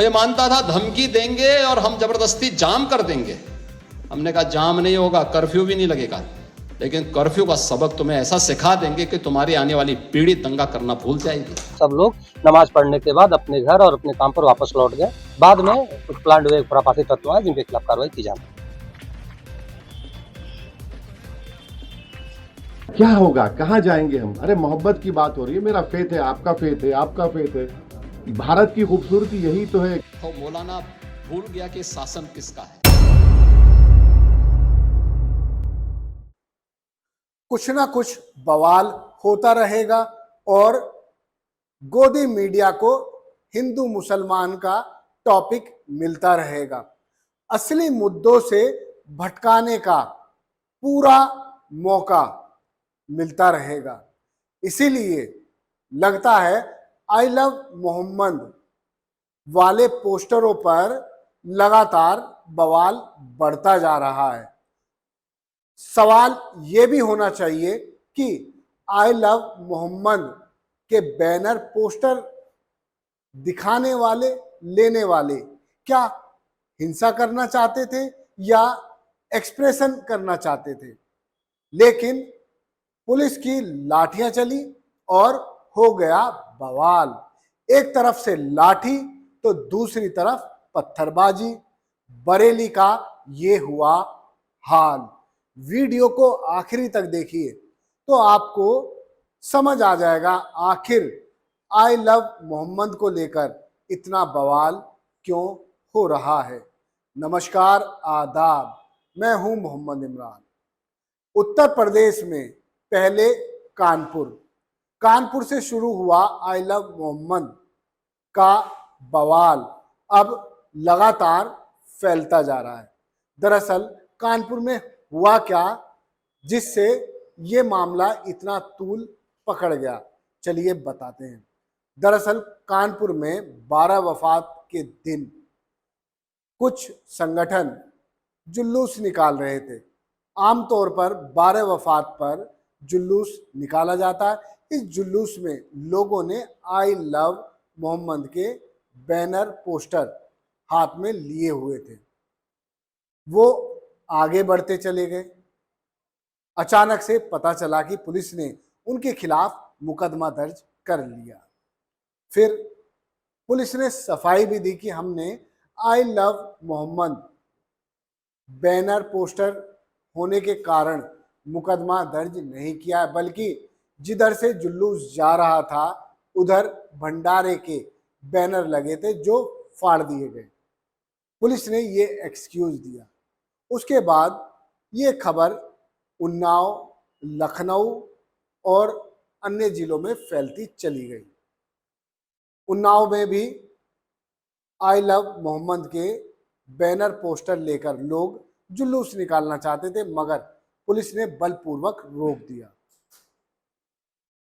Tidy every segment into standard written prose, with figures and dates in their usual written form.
वो ये मानता था धमकी देंगे और हम जबरदस्ती जाम कर देंगे। हमने कहा जाम नहीं होगा, कर्फ्यू भी नहीं लगेगा, लेकिन कर्फ्यू का सबक तुम्हें ऐसा सिखा देंगे कि तुम्हारी आने वाली पीढ़ी दंगा करना भूल जाएगी। सब लोग नमाज पढ़ने के बाद अपने घर और अपने काम पर वापस लौट गए। बाद में कुछ प्लांट हुए खुरापाती तत्व हैं जिनके खिलाफ कार्रवाई की जाए। क्या होगा, कहाँ जाएंगे हम? अरे मोहब्बत की बात हो रही है, मेरा फेथ है, आपका फेथ है, आपका फेथ है। भारत की खूबसूरती यही तो है। तो मौलाना भूल गया कि शासन किसका है। कुछ ना कुछ बवाल होता रहेगा और गोदी मीडिया को हिंदू मुसलमान का टॉपिक मिलता रहेगा। असली मुद्दों से भटकाने का पूरा मौका मिलता रहेगा। इसीलिए लगता है आई लव मोहम्मद वाले पोस्टरों पर लगातार बवाल बढ़ता जा रहा है। सवाल ये भी होना चाहिए कि आई लव मोहम्मद के बैनर पोस्टर दिखाने वाले, लेने वाले क्या हिंसा करना चाहते थे या एक्सप्रेशन करना चाहते थे। लेकिन पुलिस की लाठियां चली और हो गया बवाल। एक तरफ से लाठी तो दूसरी तरफ पत्थरबाजी। बरेली का ये हुआ हाल। वीडियो को आखिरी तक देखिए तो आपको समझ आ जाएगा आखिर आई लव मोहम्मद को लेकर इतना बवाल क्यों हो रहा है। नमस्कार, आदाब, मैं हूं मोहम्मद इमरान। उत्तर प्रदेश में पहले कानपुर से शुरू हुआ आई लव मोहम्मद का बवाल अब लगातार फैलता जा रहा है। दरअसल कानपुर में हुआ क्या जिससे ये मामला इतना तूल पकड़ गया, चलिए बताते हैं। दरअसल कानपुर में 12 वफात के दिन कुछ संगठन जुलूस निकाल रहे थे। आमतौर पर 12 वफात पर जुलूस निकाला जाता है। इस जुलूस में लोगों ने आई लव मोहम्मद के बैनर पोस्टर हाथ में लिए हुए थे। वो आगे बढ़ते चले गए। अचानक से पता चला कि पुलिस ने उनके खिलाफ मुकदमा दर्ज कर लिया। फिर पुलिस ने सफाई भी दी कि हमने I love Mohammed banner poster होने के कारण मुकदमा दर्ज नहीं किया, बल्कि जिधर से जुलूस जा रहा था उधर भंडारे के बैनर लगे थे जो फाड़ दिए गए। पुलिस ने ये एक्सक्यूज दिया। उसके बाद ये खबर उन्नाव, लखनऊ और अन्य जिलों में फैलती चली गई। उन्नाव में भी आई लव मोहम्मद के बैनर पोस्टर लेकर लोग जुलूस निकालना चाहते थे, मगर पुलिस ने बलपूर्वक रोक दिया।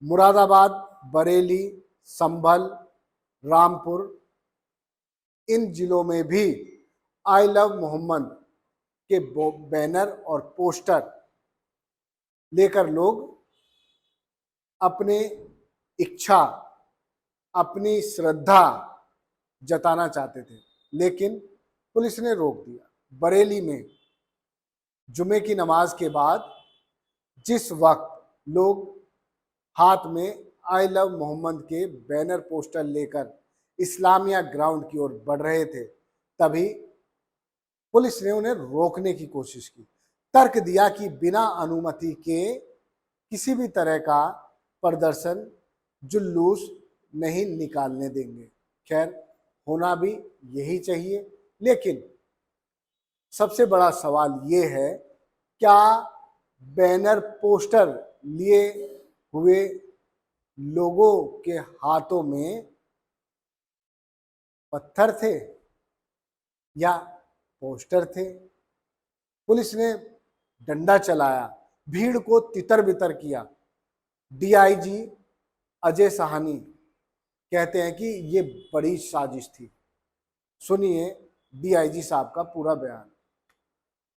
मुरादाबाद, बरेली, संभल, रामपुर, इन जिलों में भी आई लव मोहम्मद के बैनर और पोस्टर लेकर लोग अपने इच्छा, अपनी श्रद्धा जताना चाहते थे, लेकिन पुलिस ने रोक दिया। बरेली में जुमे की नमाज के बाद जिस वक्त लोग हाथ में आई लव मोहम्मद के बैनर पोस्टर लेकर इस्लामिया ग्राउंड की ओर बढ़ रहे थे, तभी पुलिस ने उन्हें रोकने की कोशिश की। तर्क दिया कि बिना अनुमति के किसी भी तरह का प्रदर्शन, जुलूस नहीं निकालने देंगे। खैर, होना भी यही चाहिए, लेकिन सबसे बड़ा सवाल ये है, क्या बैनर पोस्टर लिए हुए लोगों के हाथों में पत्थर थे या पोस्टर थे? पुलिस ने डंडा चलाया, भीड़ को तितर बितर किया। डीआईजी अजय साहनी कहते हैं कि ये बड़ी साजिश थी। सुनिए डीआईजी साहब का पूरा बयान।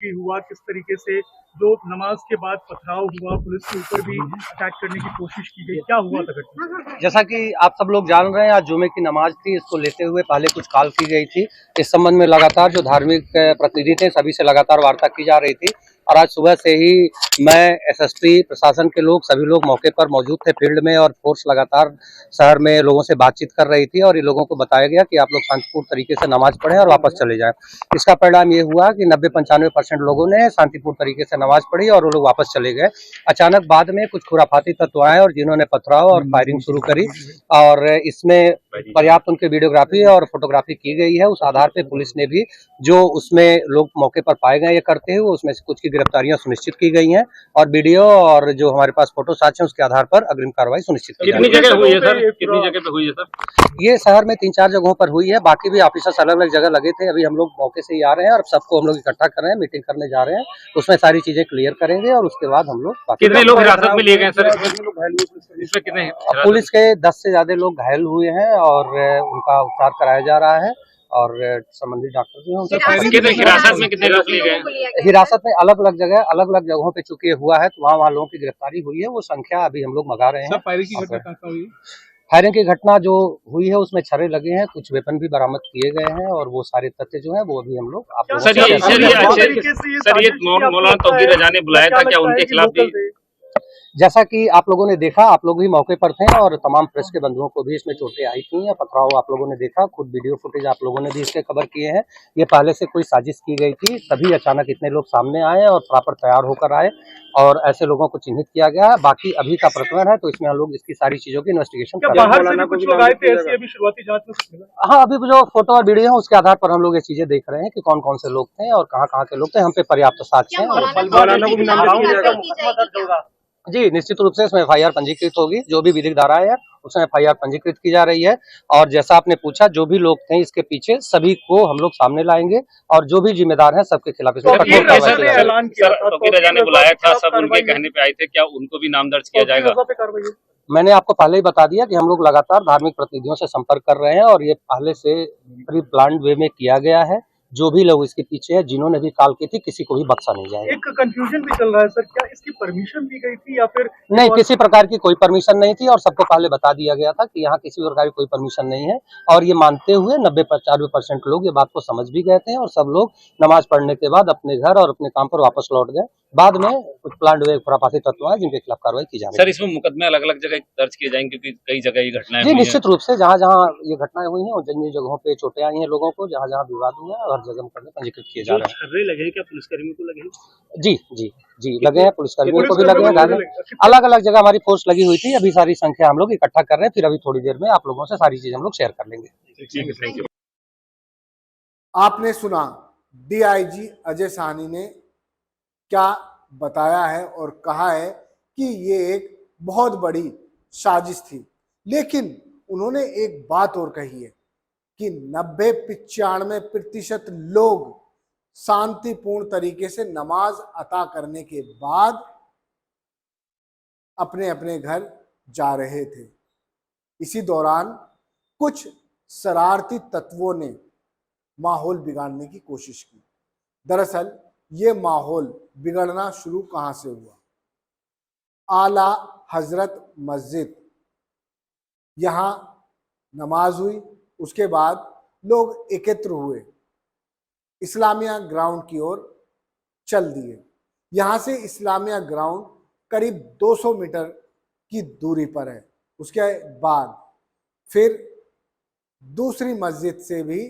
भी हुआ, किस तरीके से जो नमाज के बाद पथराव हुआ, पुलिस के ऊपर भी अटैक करने की कोशिश की गई, क्या हुआ था घटना? जैसा कि आप सब लोग जान रहे हैं, आज जुमे की नमाज थी, इसको लेते हुए पहले कुछ कॉल की गई थी। इस संबंध में लगातार जो धार्मिक प्रतिनिधि थे सभी से लगातार वार्ता की जा रही थी और आज सुबह से ही मैं, एसएसपी, प्रशासन के लोग, सभी लोग मौके पर मौजूद थे फील्ड में और फोर्स लगातार शहर में लोगों से बातचीत कर रही थी और ये लोगों को बताया गया कि आप लोग शांतिपूर्ण तरीके से नमाज पढ़ें और वापस चले जाएं। इसका परिणाम ये हुआ कि 90-95% लोगों ने शांतिपूर्ण तरीके से नमाज पढ़ी और वो लोग वापस चले गए। अचानक बाद में कुछ खुराफाती तत्व आए और जिन्होंने पथराव और फायरिंग शुरू करी और इसमें पर्याप्त उनकी वीडियोग्राफी और फोटोग्राफी की गई है। उस आधार पे पुलिस ने भी जो उसमें लोग मौके पर पाए गए ये करते हुए उसमें से कुछ की गिरफ्तारियां सुनिश्चित की गई हैं और वीडियो और जो हमारे पास फोटो साक्ष्य उसके आधार पर अग्रिम कार्रवाई सुनिश्चित की कितनी जगह हुई है सर? कितनी जगह पे हुई है सर? ये शहर में 3-4 जगहों पर हुई है, बाकी भी ऑफिसर्स अलग अलग जगह लगे थे। अभी हम लोग मौके से ही आ रहे हैं और सबको हम लोग इकट्ठा कर रहे हैं, मीटिंग करने जा रहे हैं, उसमें सारी चीजें क्लियर करेंगे और उसके बाद हम लोग कितने लोग हिरासत में लिए गए सर? इसमें कितने? पुलिस के 10 से ज्यादा लोग घायल हुए हैं और उनका उपचार कराया जा रहा है और संबंधित डॉक्टर जो है हिरासत में कितने लोग लिए गए? हिरासत में अलग अलग जगहों पे चूंकि हुआ है तो वहाँ लोगों की गिरफ्तारी हुई है। वो संख्या अभी हम लोग मंगा रहे हैं। फायरिंग की घटना जो हुई है उसमें छर्रे लगे हैं, कुछ वेपन भी बरामद किए गए हैं और वो सारे तथ्य जो है वो अभी हम लोग आप लोगों सर ये मौलाना तौकीर रजा ने बुलाया था, क्या उनके खिलाफ भी? जैसा कि आप लोगों ने देखा, आप लोग भी मौके पर थे और तमाम प्रेस के बंधुओं को भी इसमें चोटें आई थी या पथराव आप लोगों ने देखा, खुद वीडियो फुटेज आप लोगों ने भी इसके कवर किए हैं। ये पहले से कोई साजिश की गई थी, तभी अचानक इतने लोग सामने आए और प्रॉपर तैयार होकर आए और ऐसे लोगों को चिन्हित किया गया है। बाकी अभी का प्रकरण है तो इसमें हम लोग इसकी सारी चीजों की इन्वेस्टिगेशन कर रहे हैं। हाँ, अभी जो फोटो और वीडियो है उसके आधार पर हम लोग ये चीजें देख रहे हैं कि कौन कौन से लोग थे और कहाँ के लोग थे। हम पे पर्याप्त साक्ष्य है। जी, निश्चित रूप से इसमें एफआईआर पंजीकृत होगी। जो भी विधिक धाराएं है उसमें एफआईआर पंजीकृत की जा रही है और जैसा आपने पूछा, जो भी लोग थे इसके पीछे सभी को हम लोग सामने लाएंगे और जो भी जिम्मेदार हैं सबके खिलाफ इसमें कठोर कार्रवाई की जाएगी। तौकीर रजा ने बुलाया था, सब उनके कहने पे आए थे, क्या उनको भी नाम दर्ज किया जाएगा? मैंने आपको पहले ही बता दिया कि हम लोग लगातार धार्मिक प्रतिनिधियों से संपर्क कर रहे हैं और ये पहले से प्री प्लान्ड वे में किया गया है। जो भी लोग इसके पीछे है, जिन्होंने भी कॉल की थी, किसी को भी बख्शा नहीं जाएगा। एक कंफ्यूजन भी चल रहा है सर, क्या इसकी परमिशन दी गई थी या फिर नहीं? किसी प्रकार की कोई परमिशन नहीं थी और सबको पहले बता दिया गया था कि यहाँ किसी प्रकार की कोई परमिशन नहीं है और ये मानते हुए 90-95% लोग ये बात को समझ भी गए थे और सब लोग नमाज पढ़ने के बाद अपने घर और अपने काम पर वापस लौट गए। बाद में कुछ प्लांट हुए खुराफाती तत्व हैं जिनके खिलाफ कार्रवाई की जाएगी। सर इसमें मुकदमे अलग अलग जगह दर्ज किए जाएंगे क्योंकि कई जगह ये घटनाएं जी, निश्चित रूप से जहाँ ये घटनाएं हुई हैं और जिन जगहों पे चोटें आई हैं लोगों को, जहाँ विवाद हुआ है, हर जगह मुकदमे पंजीकृत किए जा रहे हैं। लगे क्या पुलिसकर्मी को लगे? जी लगे हैं, पुलिसकर्मियों को भी लगे हैं। अलग अलग जगह हमारी फोर्स लगी हुई थी। अभी सारी संख्या हम लोग इकट्ठा कर रहे हैं, फिर अभी थोड़ी देर में आप लोगों से सारी चीजें हम लोग शेयर कर लेंगे। Thank you. आपने सुना डीआईजी अजय साहनी ने क्या बताया है और कहा है कि ये एक बहुत बड़ी साजिश थी, लेकिन उन्होंने एक बात और कही है कि 90-95% लोग शांतिपूर्ण तरीके से नमाज अता करने के बाद अपने अपने घर जा रहे थे। इसी दौरान कुछ शरारती तत्वों ने माहौल बिगाड़ने की कोशिश की। दरअसल ये माहौल बिगड़ना शुरू कहां से हुआ? आला हजरत मस्जिद, यहाँ नमाज हुई, उसके बाद लोग एकत्र हुए, इस्लामिया ग्राउंड की ओर चल दिए। यहाँ से इस्लामिया ग्राउंड करीब 200 मीटर की दूरी पर है। उसके बाद फिर दूसरी मस्जिद से भी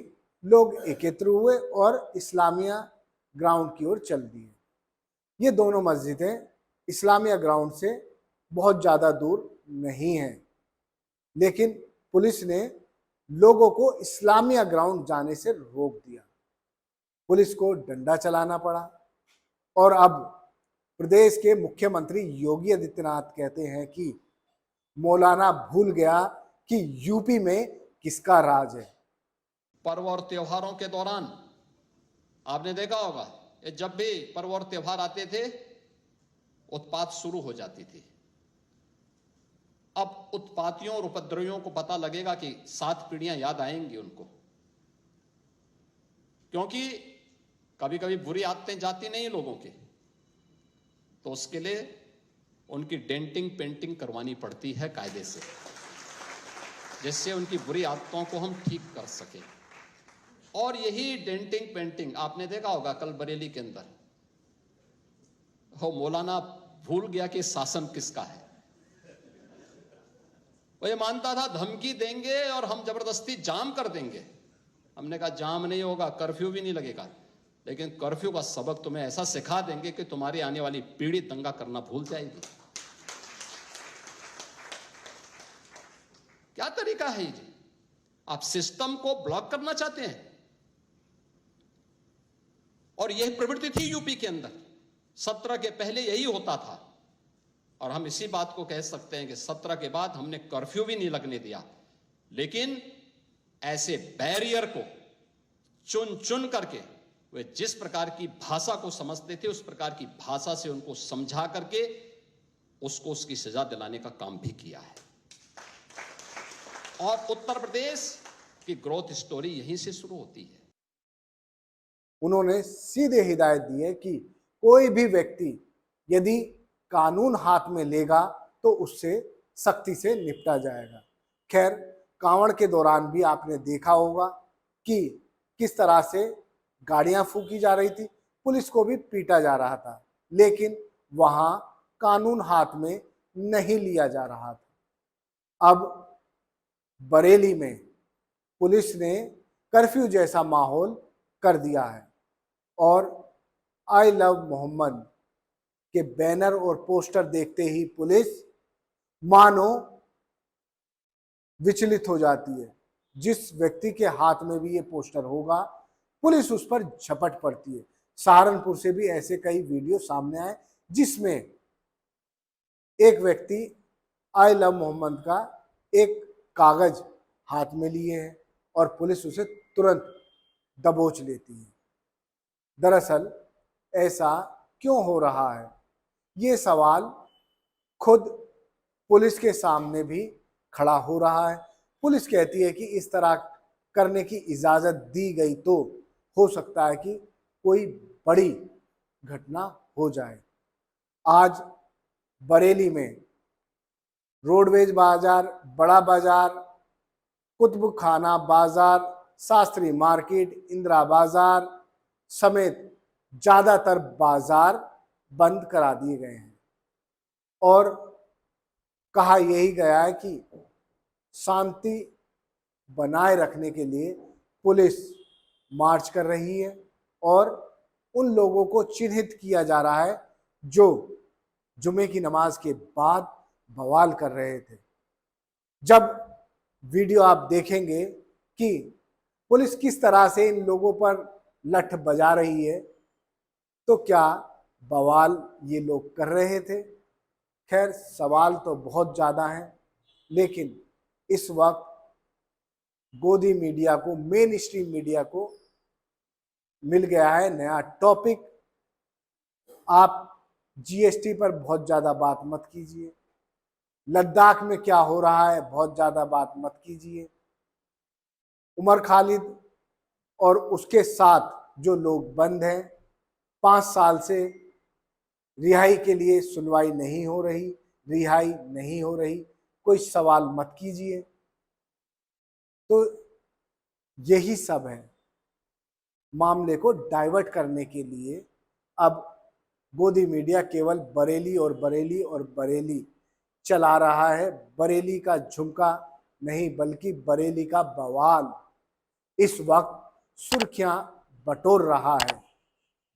लोग एकत्र हुए और इस्लामिया ग्राउंड की ओर चल दिए। ये दोनों मस्जिदें इस्लामिया ग्राउंड से बहुत ज़्यादा दूर नहीं हैं, लेकिन पुलिस ने लोगों को इस्लामिया ग्राउंड जाने से रोक दिया। पुलिस को डंडा चलाना पड़ा और अब प्रदेश के मुख्यमंत्री योगी आदित्यनाथ कहते हैं कि मौलाना भूल गया कि यूपी में किसका राज है। पर्व और त्योहारों के दौरान आपने देखा होगा, जब भी पर्व और त्योहार आते थे उत्पात शुरू हो जाती थी। अब उत्पातियों और उपद्रवियों को पता लगेगा कि 7 पीढ़ियां याद आएंगी उनको, क्योंकि कभी कभी बुरी आदतें जाती नहीं लोगों की, तो उसके लिए उनकी डेंटिंग पेंटिंग करवानी पड़ती है कायदे से, जिससे उनकी बुरी आदतों को हम ठीक कर सकें। और यही डेंटिंग पेंटिंग आपने देखा होगा कल बरेली के अंदर, हो मौलाना भूल गया कि शासन किसका है। वो ये मानता था धमकी देंगे और हम जबरदस्ती जाम कर देंगे। हमने कहा जाम नहीं होगा, कर्फ्यू भी नहीं लगेगा, लेकिन कर्फ्यू का सबक तुम्हें ऐसा सिखा देंगे कि तुम्हारी आने वाली पीढ़ी दंगा करना भूल जाएगी। क्या तरीका है जी? आप सिस्टम को ब्लॉक करना चाहते हैं। और यह प्रवृत्ति थी यूपी के अंदर, 17 के पहले यही होता था। और हम इसी बात को कह सकते हैं कि 17 के बाद हमने कर्फ्यू भी नहीं लगने दिया, लेकिन ऐसे बैरियर को चुन चुन करके वे जिस प्रकार की भाषा को समझते थे उस प्रकार की भाषा से उनको समझा करके उसको उसकी सजा दिलाने का काम भी किया है। और उत्तर प्रदेश की ग्रोथ स्टोरी यहीं से शुरू होती है। उन्होंने सीधे हिदायत दी है कि कोई भी व्यक्ति यदि कानून हाथ में लेगा तो उससे सख्ती से निपटा जाएगा। खैर, कांवड़ के दौरान भी आपने देखा होगा कि किस तरह से गाड़ियां फूकी जा रही थी, पुलिस को भी पीटा जा रहा था, लेकिन वहां कानून हाथ में नहीं लिया जा रहा था। अब बरेली में पुलिस ने कर्फ्यू जैसा माहौल कर दिया है और आई लव मोहम्मद के बैनर और पोस्टर देखते ही पुलिस मानो विचलित हो जाती है। जिस व्यक्ति के हाथ में भी ये पोस्टर होगा पुलिस उस पर झपट पड़ती है। सहारनपुर से भी ऐसे कई वीडियो सामने आए जिसमें एक व्यक्ति आई लव मोहम्मद का एक कागज हाथ में लिए हैं और पुलिस उसे तुरंत दबोच लेती है। दरअसल ऐसा क्यों हो रहा है, ये सवाल खुद पुलिस के सामने भी खड़ा हो रहा है। पुलिस कहती है कि इस तरह करने की इजाज़त दी गई तो हो सकता है कि कोई बड़ी घटना हो जाए। आज बरेली में रोडवेज बाजार, बड़ा बाजार, कुतुब खाना बाजार, शास्त्री मार्केट, इंदिरा बाजार समेत ज़्यादातर बाजार बंद करा दिए गए हैं और कहा यही गया है कि शांति बनाए रखने के लिए पुलिस मार्च कर रही है और उन लोगों को चिन्हित किया जा रहा है जो जुमे की नमाज के बाद बवाल कर रहे थे। जब वीडियो आप देखेंगे कि पुलिस किस तरह से इन लोगों पर लठ बजा रही है, तो क्या बवाल ये लोग कर रहे थे? खैर, सवाल तो बहुत ज़्यादा हैं, लेकिन इस वक्त गोदी मीडिया को, मेन स्ट्रीम मीडिया को मिल गया है नया टॉपिक। आप जीएसटी पर बहुत ज़्यादा बात मत कीजिए, लद्दाख में क्या हो रहा है बहुत ज़्यादा बात मत कीजिए। उमर खालिद और उसके साथ जो लोग बंद हैं, 5 साल से रिहाई के लिए सुनवाई नहीं हो रही, रिहाई नहीं हो रही, कोई सवाल मत कीजिए। तो यही सब है। मामले को डाइवर्ट करने के लिए अब गोदी मीडिया केवल बरेली और बरेली और बरेली चला रहा है। बरेली का झुमका नहीं बल्कि बरेली का बवाल इस वक्त सुर्खियां बटोर रहा है।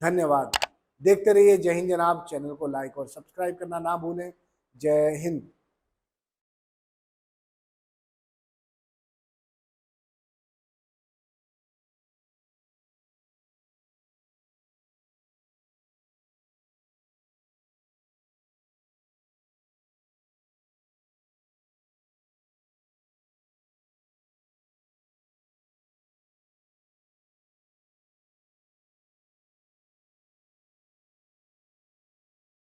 धन्यवाद। देखते रहिए जय हिंद जनाब। चैनल को लाइक और सब्सक्राइब करना ना भूलें। जय हिंद।